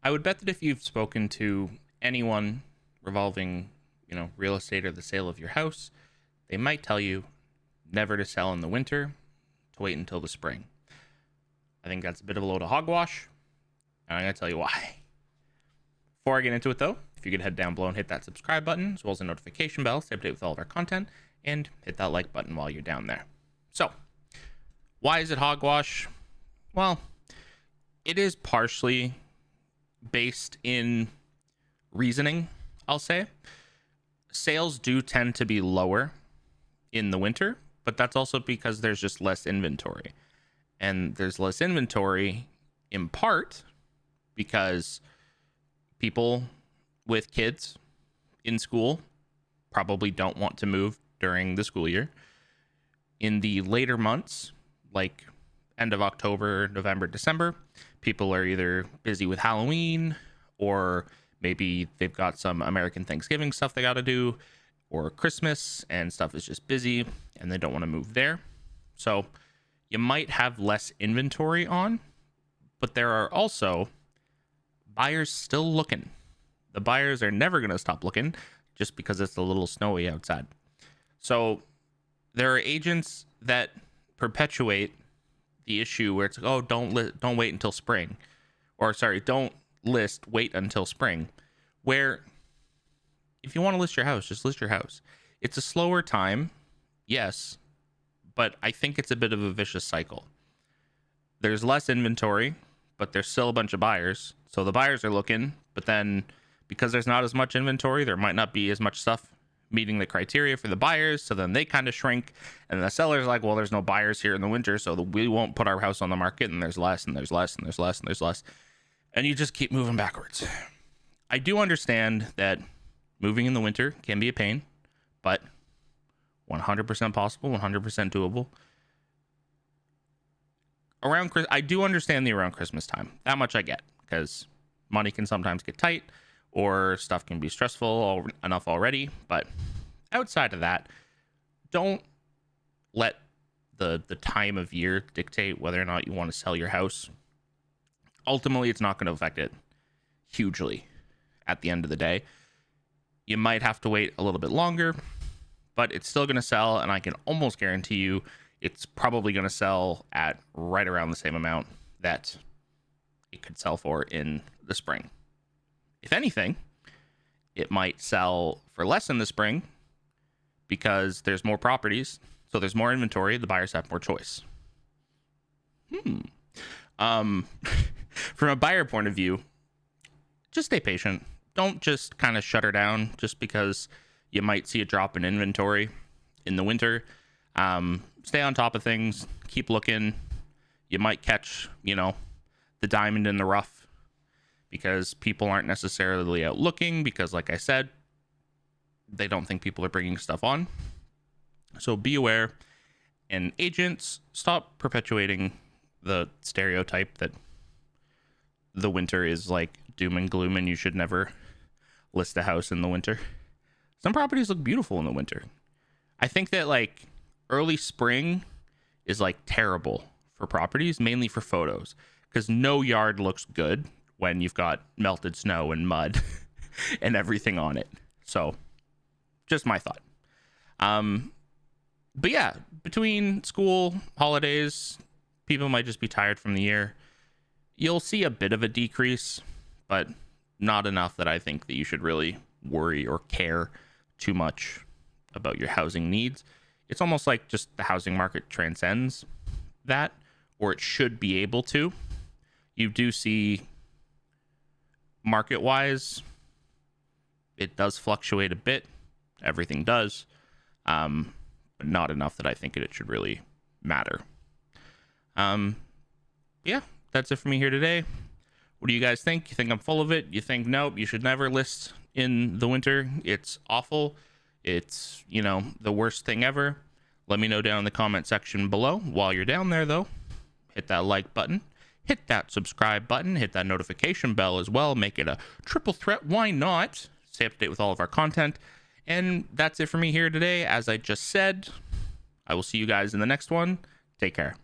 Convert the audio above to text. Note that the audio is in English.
I would bet that if you've spoken to anyone revolving, real estate or the sale of your house, they might tell you never to sell in the winter, to wait until the spring. I think that's a bit of a load of hogwash, and I'm going to tell you why. Before I get into it, though, if you could head down below and hit that subscribe button, as well as the notification bell, stay updated with all of our content, and hit that like button while you're down there. So, why is it hogwash? Well, it is partially based in reasoning, I'll say. Sales do tend to be lower in the winter, but that's also because there's just less inventory. And there's less inventory in part because people with kids in school probably don't want to move during the school year. In the later months, like end of October, November, December, people are either busy with Halloween, or maybe they've got some American Thanksgiving stuff they got to do, or Christmas, and stuff is just busy and they don't want to move there. So you might have less inventory on, but there are also buyers still looking. The buyers are never going to stop looking just because it's a little snowy outside. So there are agents that perpetuate the issue where it's like, oh, don't wait until spring, or sorry, don't list, wait until spring. Where if you want to list your house, just list your house. It's a slower time, yes, but I think it's a bit of a vicious cycle. There's less inventory, but there's still a bunch of buyers. So the buyers are looking, but then because there's not as much inventory, there might not be as much stuff meeting the criteria for the buyers. So then they kind of shrink, and the seller's like, well, there's no buyers here in the winter, so we won't put our house on the market, and there's less, and there's less, and there's less, and there's less. And you just keep moving backwards. I do understand that moving in the winter can be a pain, but 100% possible, 100% doable. I do understand the around Christmas time. That much I get, because money can sometimes get tight, or stuff can be stressful enough already. But outside of that, don't let the time of year dictate whether or not you want to sell your house. Ultimately, it's not going to affect it hugely at the end of the day. You might have to wait a little bit longer, but it's still going to sell, and I can almost guarantee you it's probably going to sell at right around the same amount that it could sell for in the spring. If anything, it might sell for less in the spring because there's more properties, so there's more inventory, the buyers have more choice. From a buyer point of view, just stay patient. Don't just kind of shut her down just because you might see a drop in inventory in the winter. Stay on top of things. Keep looking. You might catch, the diamond in the rough because people aren't necessarily out looking because, like I said, they don't think people are bringing stuff on. So be aware. And agents, stop perpetuating the stereotype that the winter is like doom and gloom and you should never list a house in the winter. Some properties look beautiful in the winter. I think that like early spring is like terrible for properties, mainly for photos, because no yard looks good when you've got melted snow and mud and everything on it. So just my thought. But yeah, between school, holidays, people might just be tired from the year. You'll see a bit of a decrease, but not enough that I think that you should really worry or care too much about your housing needs. It's almost like just the housing market transcends that, or it should be able to. You do see market-wise, it does fluctuate a bit. Everything does, but not enough that I think it should really matter. Yeah, that's it for me here today. What do you guys think? You think I'm full of it? You think, nope, you should never list in the winter? It's awful. It's, the worst thing ever. Let me know down in the comment section below. While you're down there, though, hit that like button, hit that subscribe button, hit that notification bell as well. Make it a triple threat. Why not? Stay up to date with all of our content. And that's it for me here today. As I just said, I will see you guys in the next one. Take care.